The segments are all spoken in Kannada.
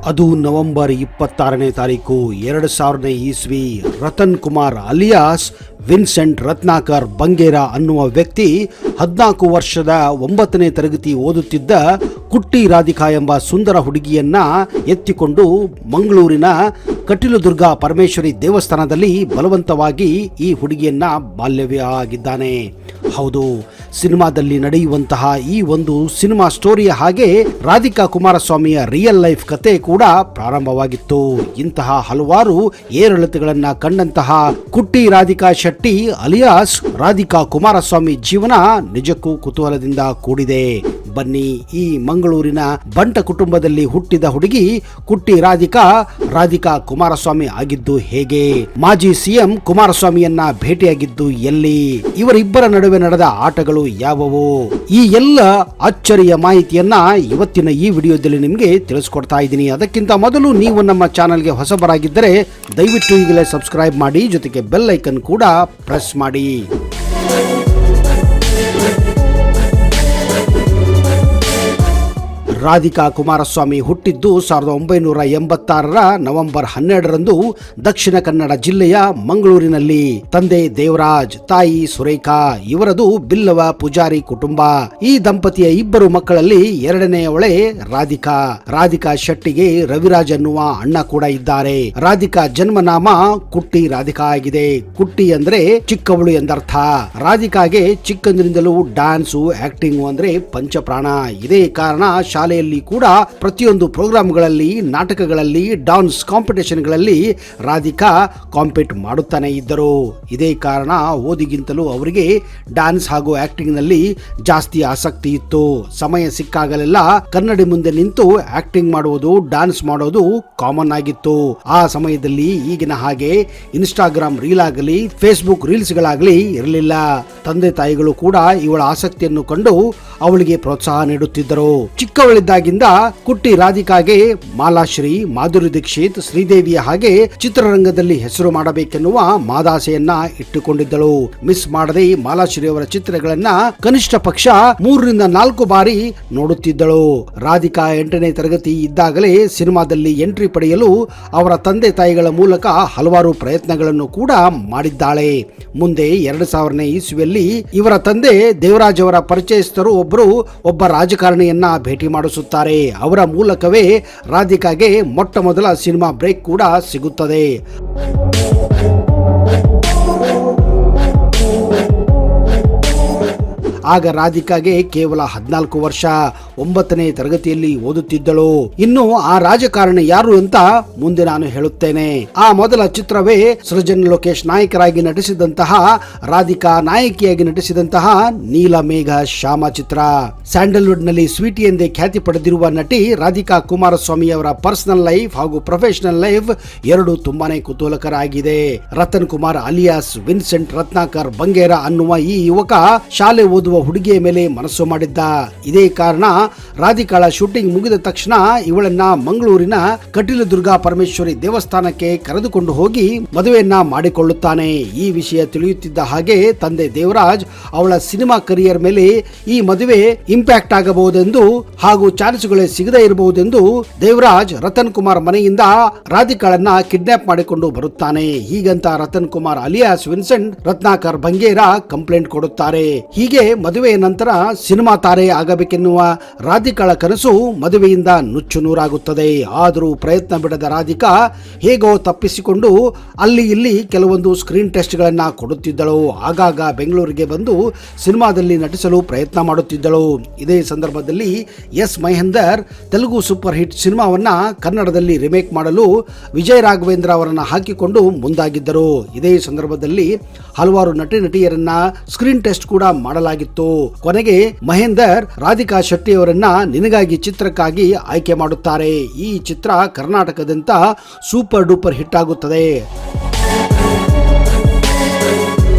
ಅದು ನವೆಂಬರ್ 26ನೇ ತಾರೀಕು 2000ನೇ ಇಸ್ವಿ. ರತನ್ ಕುಮಾರ್ ಅಲಿಯಾಸ್ ವಿನ್ಸೆಂಟ್ ರತ್ನಾಕರ್ ಬಂಗೇರ ಅನ್ನುವ ವ್ಯಕ್ತಿ 14 ವರ್ಷದ 9ನೇ ತರಗತಿ ಓದುತ್ತಿದ್ದ ಕುಟ್ಟಿ ರಾಧಿಕಾ ಎಂಬ ಸುಂದರ ಹುಡುಗಿಯನ್ನ ಎತ್ತಿಕೊಂಡು ಮಂಗಳೂರಿನ ಕಟೀಲದುರ್ಗ ಪರಮೇಶ್ವರಿ ದೇವಸ್ಥಾನದಲ್ಲಿ ಬಲವಂತವಾಗಿ ಈ ಹುಡುಗಿಯನ್ನ ಬಾಲ್ಯವಿವಾಹ ಆಗಿದ್ದಾನೆ. ಹೌದು, ಸಿನಿಮಾದಲ್ಲಿ ನಡೆಯುವಂತಹ ಈ ಒಂದು ಸಿನಿಮಾ ಸ್ಟೋರಿಯ ಹಾಗೆ ರಾಧಿಕಾ ಕುಮಾರಸ್ವಾಮಿಯ ರಿಯಲ್ ಲೈಫ್ ಕತೆ ಕೂಡ ಪ್ರಾರಂಭವಾಗಿತ್ತು. ಇಂತಹ ಹಲವಾರು ಏರಿಳಿತಗಳನ್ನ ಕಂಡಂತಹ ಕುಟ್ಟಿ ರಾಧಿಕಾ ಶೆಟ್ಟಿ ಅಲಿಯಾಸ್ ರಾಧಿಕಾ ಕುಮಾರಸ್ವಾಮಿ ಜೀವನ ನಿಜಕ್ಕೂ ಕುತೂಹಲದಿಂದ ಕೂಡಿದೆ. ಬನ್ನಿ, ಈ ಮಂಗಳೂರಿನ ಬಂಟ ಕುಟುಂಬದಲ್ಲಿ ಹುಟ್ಟಿದ ಹುಡುಗಿ ಕುಟ್ಟಿ ರಾಧಿಕಾ ಕುಮಾರಸ್ವಾಮಿ ಆಗಿದ್ದು ಹೇಗೆ? ಮಾಜಿ ಸಿಎಂ ಕುಮಾರಸ್ವಾಮಿಯನ್ನ ಭೇಟಿಯಾಗಿದ್ದು ಎಲ್ಲಿ? ಇವರಿಬ್ಬರ ನಡುವೆ ನಡೆದ ಆಟಗಳು ಯಾವುವು? ಈ ಎಲ್ಲ ಅಚ್ಚರಿಯ ಮಾಹಿತಿಯನ್ನ ಇವತ್ತಿನ ಈ ವಿಡಿಯೋದಲ್ಲಿ ನಿಮಗೆ ತಿಳಿಸ್ಕೊಡ್ತಾ ಇದ್ದೀನಿ. ಅದಕ್ಕಿಂತ ಮೊದಲು ನೀವು ನಮ್ಮ ಚಾನೆಲ್ಗೆ ಹೊಸಬರಾಗಿದ್ದರೆ ದಯವಿಟ್ಟು ಈಗಲೇ ಸಬ್ಸ್ಕ್ರೈಬ್ ಮಾಡಿ, ಜೊತೆಗೆ ಬೆಲ್ ಐಕನ್ ಕೂಡ ಪ್ರೆಸ್ ಮಾಡಿ. ರಾಧಿಕಾ ಕುಮಾರಸ್ವಾಮಿ ಹುಟ್ಟಿದ್ದು 1986ರ ನವೆಂಬರ್ 12ರಂದು ದಕ್ಷಿಣ ಕನ್ನಡ ಜಿಲ್ಲೆಯ ಮಂಗಳೂರಿನಲ್ಲಿ. ತಂದೆ ದೇವರಾಜ್, ತಾಯಿ ಸುರೇಖಾ. ಇವರದು ಬಿಲ್ಲವ ಪೂಜಾರಿ ಕುಟುಂಬ. ಈ ದಂಪತಿಯ ಇಬ್ಬರು ಮಕ್ಕಳಲ್ಲಿ ಎರಡನೆಯವಳೆ ರಾಧಿಕಾ ಶೆಟ್ಟಿಗೆ ರವಿರಾಜ್ ಅನ್ನುವ ಅಣ್ಣ ಕೂಡ ಇದ್ದಾರೆ. ರಾಧಿಕಾ ಜನ್ಮನಾಮ ಕುಟ್ಟಿ ರಾಧಿಕಾ ಆಗಿದೆ. ಕುಟ್ಟಿ ಅಂದ್ರೆ ಚಿಕ್ಕವಳು ಎಂದರ್ಥ. ರಾಧಿಕಾಗೆ ಚಿಕ್ಕಂದಿನಿಂದಲೂ ಡ್ಯಾನ್ಸು, ಆಕ್ಟಿಂಗ್ ಅಂದ್ರೆ ಪಂಚಪ್ರಾಣ. ಇದೇ ಕಾರಣ ಶಾಲೆಯಲ್ಲಿ ಕೂಡ ಪ್ರತಿಯೊಂದು ಪ್ರೋಗ್ರಾಮ್ಗಳಲ್ಲಿ, ನಾಟಕಗಳಲ್ಲಿ, ಡಾನ್ಸ್ ಕಾಂಪಿಟೇಷನ್ಗಳಲ್ಲಿ ರಾಧಿಕಾ ಕಾಂಪೀಟ್ ಮಾಡುತ್ತಾನೆ ಇದ್ದರು. ಇದೇ ಕಾರಣ ಓದಿಗಿಂತಲೂ ಅವರಿಗೆ ಡ್ಯಾನ್ಸ್ ಹಾಗೂ ಆಕ್ಟಿಂಗ್ ನಲ್ಲಿ ಜಾಸ್ತಿ ಆಸಕ್ತಿ ಇತ್ತು. ಸಮಯ ಸಿಕ್ಕಾಗಲೆಲ್ಲ ಕನ್ನಡಿ ಮುಂದೆ ನಿಂತು ಆಕ್ಟಿಂಗ್ ಮಾಡುವುದು, ಡ್ಯಾನ್ಸ್ ಮಾಡೋದು ಕಾಮನ್ ಆಗಿತ್ತು. ಆ ಸಮಯದಲ್ಲಿ ಈಗಿನ ಹಾಗೆ ಇನ್ಸ್ಟಾಗ್ರಾಮ್ ರೀಲ್ ಆಗಲಿ, ಫೇಸ್ಬುಕ್ ರೀಲ್ಸ್ ಗಳಾಗಲಿ ಇರಲಿಲ್ಲ. ತಂದೆ ತಾಯಿಗಳು ಕೂಡ ಇವಳ ಆಸಕ್ತಿಯನ್ನು ಕಂಡು ಅವಳಿಗೆ ಪ್ರೋತ್ಸಾಹ ನೀಡುತ್ತಿದ್ದರು. ಚಿಕ್ಕವಳಿದ್ದಾಗಿಂದ ಕುಟ್ಟಿ ರಾಧಿಕಾಗೆ ಮಾಲಾಶ್ರೀ, ಮಾಧುರಿ ದೀಕ್ಷಿತ್, ಶ್ರೀದೇವಿಯ ಹಾಗೆ ಚಿತ್ರರಂಗದಲ್ಲಿ ಹೆಸರು ಮಾಡಬೇಕೆನ್ನುವ ಮಾದಾಸೆಯನ್ನ ಇಟ್ಟುಕೊಂಡಿದ್ದಳು. ಮಿಸ್ ಮಾಡದೆ ಮಾಲಾಶ್ರೀ ಅವರ ಚಿತ್ರಗಳನ್ನ ಕನಿಷ್ಠ ಪಕ್ಷ 3ರಿಂದ 4 ಬಾರಿ ನೋಡುತ್ತಿದ್ದಳು. ರಾಧಿಕಾ 8ನೇ ತರಗತಿ ಇದ್ದಾಗಲೇ ಸಿನಿಮಾದಲ್ಲಿ ಎಂಟ್ರಿ ಪಡೆಯಲು ಅವರ ತಂದೆ ತಾಯಿಗಳ ಮೂಲಕ ಹಲವಾರು ಪ್ರಯತ್ನಗಳನ್ನು ಕೂಡ ಮಾಡಿದ್ದಾಳೆ. ಮುಂದೆ 2000ನೇ ಇಸ್ವಿಯಲ್ಲಿ ಇವರ ತಂದೆ ದೇವರಾಜ್ ಅವರ ಪರಿಚಯಸ್ಥರು ಒಬ್ಬ ರಾಜಕಾರಣಿಯನ್ನ ಭೇಟಿ ಮಾಡಿಸುತ್ತಾರೆ. ಅವರ ಮೂಲಕವೇ ರಾಧಿಕಾಗೆ ಮೊಟ್ಟ ಮೊದಲ ಸಿನಿಮಾ ಬ್ರೇಕ್ ಕೂಡ ಸಿಗುತ್ತದೆ. ಆಗ ರಾಧಿಕಾಗೆ ಕೇವಲ 14 ವರ್ಷ, 9ನೇ ತರಗತಿಯಲ್ಲಿ ಓದುತ್ತಿದ್ದಳು. ಇನ್ನು ಆ ರಾಜಕಾರಣಿ ಯಾರು ಅಂತ ಮುಂದೆ ನಾನು ಹೇಳುತ್ತೇನೆ. ಆ ಮೊದಲ ಚಿತ್ರವೇ ಸೃಜನ್ ಲೋಕೇಶ್ ನಾಯಕರಾಗಿ ನಟಿಸಿದಂತಹ, ರಾಧಿಕಾ ನಾಯಕಿಯಾಗಿ ನಟಿಸಿದಂತಹ ನೀಲಮೇಘ ಶ್ಯಾಮ ಚಿತ್ರ. ಸ್ಯಾಂಡಲ್ವುಡ್ ನಲ್ಲಿ ಸ್ವೀಟಿ ಎಂದೇ ಖ್ಯಾತಿ ಪಡೆದಿರುವ ನಟಿ ರಾಧಿಕಾ ಕುಮಾರಸ್ವಾಮಿ ಅವರ ಪರ್ಸನಲ್ ಲೈಫ್ ಹಾಗೂ ಪ್ರೊಫೆಷನಲ್ ಲೈಫ್ ಎರಡು ತುಂಬಾನೇ ಕುತೂಹಲಕರ ಆಗಿದೆ. ರತನ್ ಕುಮಾರ್ ಅಲಿಯಾಸ್ ವಿನ್ಸೆಂಟ್ ರತ್ನಾಕರ್ ಬಂಗೇರ ಅನ್ನುವ ಈ ಯುವಕ ಶಾಲೆ ಓದುವ ಹುಡುಗಿಯ ಮೇಲೆ ಮನಸ್ಸು ಮಾಡಿದ್ದ. ಇದೇ ಕಾರಣ ರಾಧಿಕಾಳ ಶೂಟಿಂಗ್ ಮುಗಿದ ತಕ್ಷಣ ಇವಳನ್ನ ಮಂಗಳೂರಿನ ಕಟೀಲದುರ್ಗ ಪರಮೇಶ್ವರಿ ದೇವಸ್ಥಾನಕ್ಕೆ ಕರೆದುಕೊಂಡು ಹೋಗಿ ಮದುವೆಯನ್ನ ಮಾಡಿಕೊಳ್ಳುತ್ತಾನೆ. ಈ ವಿಷಯ ತಿಳಿಯುತ್ತಿದ್ದ ಹಾಗೆ ತಂದೆ ದೇವರಾಜ್ ಅವಳ ಸಿನಿಮಾ ಕರಿಯರ್ ಮೇಲೆ ಈ ಮದುವೆ ಇಂಪ್ಯಾಕ್ಟ್ ಆಗಬಹುದೆಂದು ಹಾಗೂ ಚಾನ್ಸ್ಗಳೇ ಸಿಗದೇ ಇರಬಹುದೆಂದು ದೇವರಾಜ್ ರತನ್ ಕುಮಾರ್ ಮನೆಯಿಂದ ರಾಧಿಕಾಳನ್ನ ಕಿಡ್ನಾಪ್ ಮಾಡಿಕೊಂಡು ಬರುತ್ತಾನೆ. ಹೀಗಂತ Ratan Kumar alias Vincent Ratnakar Bangera complaint ಕೊಡುತ್ತಾರೆ. ಹೀಗೆ ಮದುವೆಯ ನಂತರ ಸಿನಿಮಾ ತಾರೆ ಆಗಬೇಕೆನ್ನುವ ರಾಧಿಕಾಳ ಕನಸು ಮದುವೆಯಿಂದ ನುಚ್ಚು ನೂರಾಗುತ್ತದೆ. ಆದರೂ ಪ್ರಯತ್ನ ಬಿಡದ ರಾಧಿಕಾ ಹೇಗೋ ತಪ್ಪಿಸಿಕೊಂಡು ಅಲ್ಲಿ ಇಲ್ಲಿ ಕೆಲವೊಂದು ಸ್ಕ್ರೀನ್ ಟೆಸ್ಟ್ ಗಳನ್ನ ಕೊಡುತ್ತಿದ್ದಳು. ಆಗಾಗ ಬೆಂಗಳೂರಿಗೆ ಬಂದು ಸಿನಿಮಾದಲ್ಲಿ ನಟಿಸಲು ಪ್ರಯತ್ನ ಮಾಡುತ್ತಿದ್ದಳು. ಇದೇ ಸಂದರ್ಭದಲ್ಲಿ S Mahender Telugu super hit ಸಿನಿಮಾವನ್ನ ಕನ್ನಡದಲ್ಲಿ ರಿಮೇಕ್ ಮಾಡಲು ವಿಜಯ್ ರಾಘವೇಂದ್ರ ಅವರನ್ನ ಹಾಕಿಕೊಂಡು ಮುಂದಾಗಿದ್ದರು. ಇದೇ ಸಂದರ್ಭದಲ್ಲಿ ಹಲವಾರು ನಟಿಯರನ್ನ ಸ್ಕ್ರೀನ್ ಟೆಸ್ಟ್ ಕೂಡ ಮಾಡಲಾಗಿತ್ತು. ಕೊನೆಗೆ ಮಹೇಂದರ್ ರಾಧಿಕಾ ಶೆಟ್ಟಿ ಅವರನ್ನ ನಿನಗಾಗಿ ಚಿತ್ರಕ್ಕಾಗಿ ಆಯ್ಕೆ ಮಾಡುತ್ತಾರೆ. ಈ ಚಿತ್ರ ಕರ್ನಾಟಕದಂತ ಸೂಪರ್ ಡೂಪರ್ ಹಿಟ್ ಆಗುತ್ತದೆ.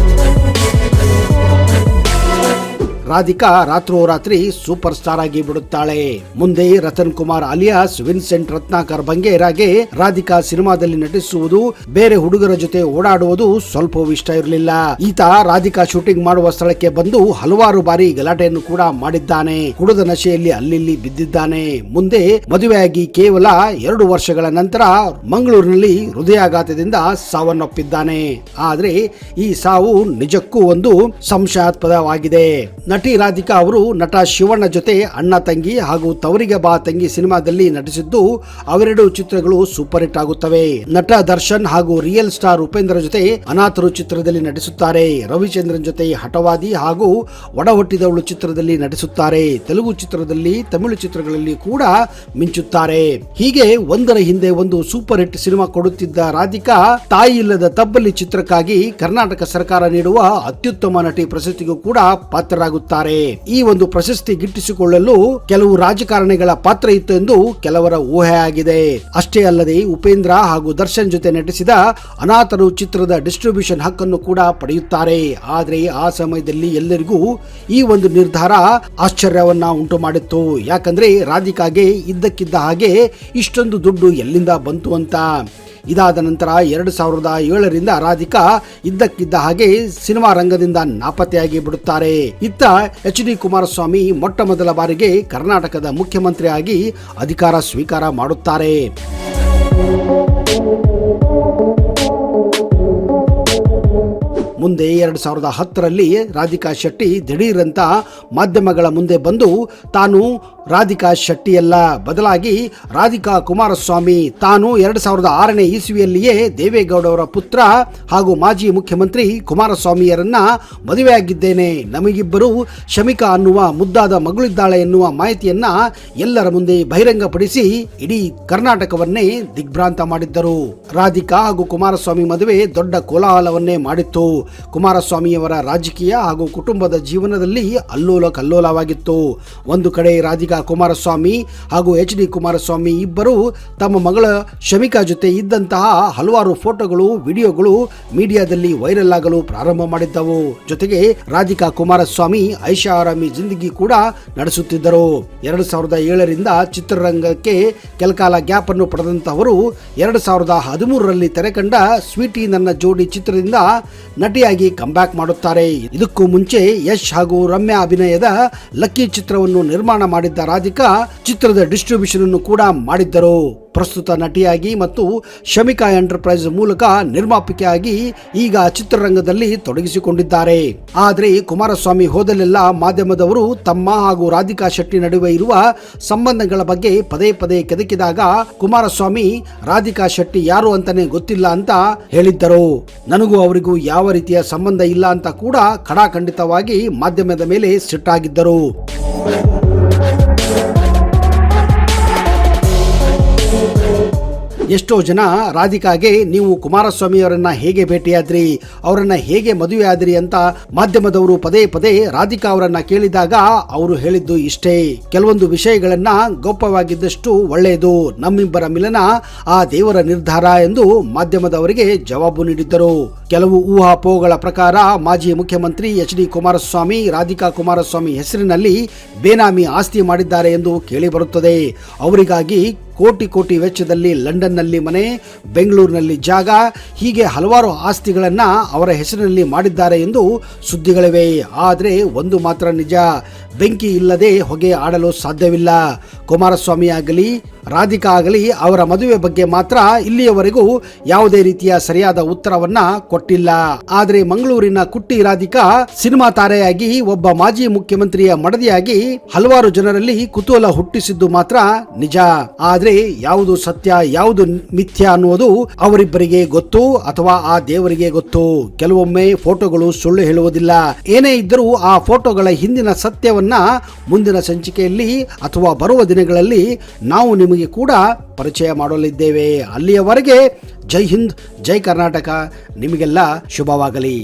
ರಾಧಿಕಾ ರಾತ್ರೋರಾತ್ರಿ ಸೂಪರ್ ಸ್ಟಾರ್ ಆಗಿ ಬಿಡುತ್ತಾಳೆ. ಮುಂದೆ ರತನ್ ಕುಮಾರ್ ಅಲಿಯಾಸ್ ವಿನ್ಸೆಂಟ್ ರತ್ನಾಕರ್ ಬಂಗೇರಾಗೆ ರಾಧಿಕಾ ಸಿನಿಮಾದಲ್ಲಿ ನಟಿಸುವುದು, ಬೇರೆ ಹುಡುಗರ ಜೊತೆ ಓಡಾಡುವುದು ಸ್ವಲ್ಪವೂ ಇಷ್ಟ ಇರಲಿಲ್ಲ. ಈತ ರಾಧಿಕಾ ಶೂಟಿಂಗ್ ಮಾಡುವ ಸ್ಥಳಕ್ಕೆ ಬಂದು ಹಲವಾರು ಬಾರಿ ಗಲಾಟೆಯನ್ನು ಕೂಡ ಮಾಡಿದ್ದಾನೆ. ಕುಡಿದ ನಶೆಯಲ್ಲಿ ಅಲ್ಲಿ ಬಿದ್ದಿದ್ದಾನೆ. ಮುಂದೆ ಮದುವೆಯಾಗಿ ಕೇವಲ 2 ವರ್ಷಗಳ ನಂತರ ಮಂಗಳೂರಿನಲ್ಲಿ ಹೃದಯಾಘಾತದಿಂದ ಸಾವನ್ನಪ್ಪಿದ್ದಾನೆ. ಆದ್ರೆ ಈ ಸಾವು ನಿಜಕ್ಕೂ ಒಂದು ಸಂಶಯಾಸ್ಪದವಾಗಿದೆ. ನಟಿ ರಾಧಿಕಾ ಅವರು ನಟ ಶಿವಣ್ಣ ಜೊತೆ ಅಣ್ಣ ತಂಗಿ ಹಾಗೂ ತವರಿಗೆ ಬಾ ತಂಗಿ ಸಿನಿಮಾದಲ್ಲಿ ನಟಿಸಿದ್ದು, ಅವೆರಡು ಚಿತ್ರಗಳು ಸೂಪರ್ ಹಿಟ್ ಆಗುತ್ತವೆ. ನಟ ದರ್ಶನ್ ಹಾಗೂ ರಿಯಲ್ ಸ್ಟಾರ್ ಉಪೇಂದ್ರ ಜೊತೆ ಅನಾಥರು ಚಿತ್ರದಲ್ಲಿ ನಟಿಸುತ್ತಾರೆ. ರವಿಚಂದ್ರನ್ ಜೊತೆ ಹಠವಾದಿ ಹಾಗೂ ಒಡಹುಟ್ಟಿದವಳು ಚಿತ್ರದಲ್ಲಿ ನಟಿಸುತ್ತಾರೆ. ತೆಲುಗು ಚಿತ್ರದಲ್ಲಿ, ತಮಿಳು ಚಿತ್ರಗಳಲ್ಲಿ ಕೂಡ ಮಿಂಚುತ್ತಾರೆ. ಹೀಗೆ ಒಂದರ ಹಿಂದೆ ಒಂದು ಸೂಪರ್ ಹಿಟ್ ಸಿನಿಮಾ ಕೊಡುತ್ತಿದ್ದ ರಾಧಿಕಾ ತಾಯಿ ಇಲ್ಲದ ತಬ್ಬಲಿ ಚಿತ್ರಕ್ಕಾಗಿ ಕರ್ನಾಟಕ ಸರ್ಕಾರ ನೀಡುವ ಅತ್ಯುತ್ತಮ ನಟಿ ಪ್ರಶಸ್ತಿಗೂ ಕೂಡ ಪಾತ್ರರಾಗುತ್ತಾರೆ. ಈ ಒಂದು ಪ್ರಶಸ್ತಿ ಗಿಟ್ಟಿಸಿಕೊಳ್ಳಲು ಕೆಲವು ರಾಜಕಾರಣಿಗಳ ಪಾತ್ರ ಇತ್ತು ಎಂದು ಕೆಲವರ ಊಹೆ ಆಗಿದೆ. ಅಷ್ಟೇ ಅಲ್ಲದೆ ಉಪೇಂದ್ರ ಹಾಗೂ ದರ್ಶನ್ ಜೊತೆ ನಟಿಸಿದ ಅನಾಥರು ಚಿತ್ರದ ಡಿಸ್ಟ್ರಿಬ್ಯೂಷನ್ ಹಕ್ಕನ್ನು ಕೂಡ ಪಡೆಯುತ್ತಾರೆ. ಆದ್ರೆ ಆ ಸಮಯದಲ್ಲಿ ಎಲ್ಲರಿಗೂ ಈ ಒಂದು ನಿರ್ಧಾರ ಆಶ್ಚರ್ಯವನ್ನ ಉಂಟು ಮಾಡಿತ್ತು. ಯಾಕಂದ್ರೆ ರಾಧಿಕಾಗೆ ಇದ್ದಕ್ಕಿದ್ದ ಹಾಗೆ ಇಷ್ಟೊಂದು ದುಡ್ಡು ಎಲ್ಲಿಂದ ಬಂತು ಅಂತ. ಇದಾದ ನಂತರ 2007ರಿಂದ ರಾಧಿಕಾ ಇದ್ದಕ್ಕಿದ್ದ ಹಾಗೆ ಸಿನಿಮಾ ರಂಗದಿಂದ ನಾಪತ್ತೆಯಾಗಿ ಬಿಡುತ್ತಾರೆ. ಇತ್ತ HD ಕುಮಾರಸ್ವಾಮಿ ಮೊಟ್ಟ ಮೊದಲ ಬಾರಿಗೆ ಕರ್ನಾಟಕದ ಮುಖ್ಯಮಂತ್ರಿಯಾಗಿ ಅಧಿಕಾರ ಸ್ವೀಕಾರ ಮಾಡುತ್ತಾರೆ. ಮುಂದೆ 2010ರಲ್ಲಿ ರಾಧಿಕಾ ಶೆಟ್ಟಿ ದಿಢೀರಂತ ಮಾಧ್ಯಮಗಳ ಮುಂದೆ ಬಂದು ತಾನು ರಾಧಿಕಾ ಶೆಟ್ಟಿಯಲ್ಲ, ಬದಲಾಗಿ ರಾಧಿಕಾ ಕುಮಾರಸ್ವಾಮಿ, ತಾನು 2006ನೇ ಇಸವಿಯಲ್ಲಿಯೇ ದೇವೇಗೌಡವರ ಪುತ್ರ ಹಾಗೂ ಮಾಜಿ ಮುಖ್ಯಮಂತ್ರಿ ಕುಮಾರಸ್ವಾಮಿಯರನ್ನ ಮದುವೆಯಾಗಿದ್ದೇನೆ, ನಮಗಿಬ್ಬರು ಶಮಿಕಾ ಅನ್ನುವ ಮುದ್ದಾದ ಮಗಳಿದ್ದಾಳೆ ಎನ್ನುವ ಮಾಹಿತಿಯನ್ನ ಎಲ್ಲರ ಮುಂದೆ ಬಹಿರಂಗಪಡಿಸಿ ಇಡೀ ಕರ್ನಾಟಕವನ್ನೇ ದಿಗ್ಭ್ರಾಂತ ಮಾಡಿದ್ದರು. ರಾಧಿಕಾ ಹಾಗೂ ಕುಮಾರಸ್ವಾಮಿ ಮದುವೆ ದೊಡ್ಡ ಕೋಲಾಹಲವನ್ನೇ ಮಾಡಿತ್ತು. ಕುಮಾರಸ್ವಾಮಿಯವರ ರಾಜಕೀಯ ಹಾಗೂ ಕುಟುಂಬದ ಜೀವನದಲ್ಲಿ ಅಲ್ಲೋಲ ಕಲ್ಲೋಲವಾಗಿತ್ತು. ಒಂದು ಕಡೆ ರಾಧಿಕಾ ಕುಮಾರಸ್ವಾಮಿ ಹಾಗೂ HD ಕುಮಾರಸ್ವಾಮಿ ಇಬ್ಬರು ತಮ್ಮ ಮಗಳ ಶಮಿಕಾ ಜೊತೆ ಇದ್ದಂತಹ ಹಲವಾರು ಫೋಟೋಗಳು, ವಿಡಿಯೋಗಳು ಮೀಡಿಯಾದಲ್ಲಿ ವೈರಲ್ ಆಗಲು ಪ್ರಾರಂಭ ಮಾಡಿದ್ದವು. ಜೊತೆಗೆ ರಾಧಿಕಾ ಕುಮಾರಸ್ವಾಮಿ ಐಷಾರಾಮಿ ಜಿಂದಗಿ ಕೂಡ ನಡೆಸುತ್ತಿದ್ದರು. 2007ರಿಂದ ಚಿತ್ರರಂಗಕ್ಕೆ ಕೆಲಕಾಲ ಗ್ಯಾಪ್ ಅನ್ನು ಪಡೆದಂತಹವರು 2013ರಲ್ಲಿ ತೆರೆಕಂಡ ಸ್ವೀಟಿ ನನ್ನ ಜೋಡಿ ಚಿತ್ರದಿಂದ ನಟಿಯಾಗಿ ಕಂಬ್ಯಾಕ್ ಮಾಡುತ್ತಾರೆ. ಇದಕ್ಕೂ ಮುಂಚೆ ಯಶ್ ಹಾಗೂ ರಮ್ಯಾ ಅಭಿನಯದ ಲಕ್ಕಿ ಚಿತ್ರವನ್ನು ನಿರ್ಮಾಣ ಮಾಡಿದ್ದ ರಾಧಿಕಾ ಚಿತ್ರದ ಡಿಸ್ಟ್ರಿಬ್ಯೂಷನ್ ಅನ್ನು ಕೂಡ ಮಾಡಿದ್ದರು. ಪ್ರಸ್ತುತ ನಟಿಯಾಗಿ ಮತ್ತು ಶಮಿಕಾ ಎಂಟರ್ಪ್ರೈಸ್ ಮೂಲಕ ನಿರ್ಮಾಪಕಿಯಾಗಿ ಈಗ ಚಿತ್ರರಂಗದಲ್ಲಿ ತೊಡಗಿಸಿಕೊಂಡಿದ್ದಾರೆ. ಆದರೆ ಕುಮಾರಸ್ವಾಮಿ ಹೋದಲೆಲ್ಲ ಮಾಧ್ಯಮದವರು ತಮ್ಮ ಹಾಗೂ ರಾಧಿಕಾ ಶೆಟ್ಟಿ ನಡುವೆ ಇರುವ ಸಂಬಂಧಗಳ ಬಗ್ಗೆ ಪದೇ ಪದೇ ಕೆದಕಿದಾಗ ಕುಮಾರಸ್ವಾಮಿ ರಾಧಿಕಾ ಶೆಟ್ಟಿ ಯಾರು ಅಂತಾನೆ ಗೊತ್ತಿಲ್ಲ ಅಂತ ಹೇಳಿದ್ದರು. ನನಗೂ ಅವರಿಗೂ ಯಾವ ರೀತಿಯ ಸಂಬಂಧ ಇಲ್ಲ ಅಂತ ಕೂಡ ಖಡಾಖಂಡಿತವಾಗಿ ಮಾಧ್ಯಮದ ಮೇಲೆ ಸಿಟ್ಟಾಗಿದ್ದರು. ಎಷ್ಟೋ ಜನ ರಾಧಿಕಾಗೆ ನೀವು ಕುಮಾರಸ್ವಾಮಿಯವರನ್ನ ಹೇಗೆ ಭೇಟಿಯಾದ್ರಿ, ಅವರನ್ನ ಹೇಗೆ ಮದುವೆ ಆದ್ರಿ ಅಂತ ಮಾಧ್ಯಮದವರು ಪದೇ ಪದೇ ರಾಧಿಕಾ ಅವರನ್ನ ಕೇಳಿದಾಗ ಅವರು ಹೇಳಿದ್ದು ಇಷ್ಟೇ, ಕೆಲವೊಂದು ವಿಷಯಗಳನ್ನ ಗೌಪ್ಯವಾಗಿದ್ದಷ್ಟು ಒಳ್ಳೆಯದು, ನಮ್ಮಿಬ್ಬರ ಮಿಲನ ಆ ದೇವರ ನಿರ್ಧಾರ ಎಂದು ಮಾಧ್ಯಮದವರಿಗೆ ಜವಾಬು ನೀಡಿದ್ದರು. ಕೆಲವು ಊಹಾಪೋಹಗಳ ಪ್ರಕಾರ ಮಾಜಿ ಮುಖ್ಯಮಂತ್ರಿ HD ಕುಮಾರಸ್ವಾಮಿ ರಾಧಿಕಾ ಕುಮಾರಸ್ವಾಮಿ ಹೆಸರಿನಲ್ಲಿ ಬೇನಾಮಿ ಆಸ್ತಿ ಮಾಡಿದ್ದಾರೆ ಎಂದು ಕೇಳಿಬರುತ್ತದೆ. ಅವರಿಗಾಗಿ ಕೋಟಿ ವೆಚ್ಚದಲ್ಲಿ ಲಂಡನ್ನಲ್ಲಿ ಮನೆ, ಬೆಂಗಳೂರಿನಲ್ಲಿ ಜಾಗ, ಹೀಗೆ ಹಲವಾರು ಆಸ್ತಿಗಳನ್ನ ಅವರ ಹೆಸರಿನಲ್ಲಿ ಮಾಡಿದ್ದಾರೆ ಎಂದು ಸುದ್ದಿಗಳಿವೆ. ಆದರೆ ಒಂದು ಮಾತ್ರ ನಿಜ, ಬೆಂಕಿ ಇಲ್ಲದೆ ಹೊಗೆ ಆಡಲು ಸಾಧ್ಯವಿಲ್ಲ. ಕುಮಾರಸ್ವಾಮಿ ಆಗಲಿ ರಾಧಿಕಾ ಆಗಲಿ ಅವರ ಮದುವೆ ಬಗ್ಗೆ ಮಾತ್ರ ಇಲ್ಲಿಯವರೆಗೂ ಯಾವುದೇ ರೀತಿಯ ಸರಿಯಾದ ಉತ್ತರವನ್ನ ಕೊಟ್ಟಿಲ್ಲ. ಆದರೆ ಮಂಗಳೂರಿನ ಕುಟ್ಟಿ ರಾಧಿಕಾ ಸಿನಿಮಾ ತಾರೆಯಾಗಿ ಒಬ್ಬ ಮಾಜಿ ಮುಖ್ಯಮಂತ್ರಿಯ ಮಡದಿಯಾಗಿ ಹಲವಾರು ಜನರಲ್ಲಿ ಕುತೂಹಲ ಹುಟ್ಟಿಸಿದ್ದು ಮಾತ್ರ ನಿಜ. ಆದ್ರೆ ಯಾವುದು ಸತ್ಯ ಯಾವುದು ಮಿಥ್ಯ ಅನ್ನುವುದು ಅವರಿಬ್ಬರಿಗೆ ಗೊತ್ತು ಅಥವಾ ಆ ದೇವರಿಗೆ ಗೊತ್ತು. ಕೆಲವೊಮ್ಮೆ ಫೋಟೋಗಳು ಸುಳ್ಳು ಹೇಳುವುದಿಲ್ಲ. ಏನೇ ಇದ್ದರೂ ಆ ಫೋಟೋಗಳ ಹಿಂದಿನ ಸತ್ಯವನ್ನ ಮುಂದಿನ ಸಂಚಿಕೆಯಲ್ಲಿ ಅಥವಾ ಬರುವ ದಿನಗಳಲ್ಲಿ ನಾವು ನಿಮಗೆ ಕೂಡ ಪರಿಚಯ ಮಾಡಲಿದ್ದೇವೆ. ಅಲ್ಲಿಯವರೆಗೆ ಜೈ ಹಿಂದ್, ಜೈ ಕರ್ನಾಟಕ, ನಿಮಗೆಲ್ಲ ಶುಭವಾಗಲಿ.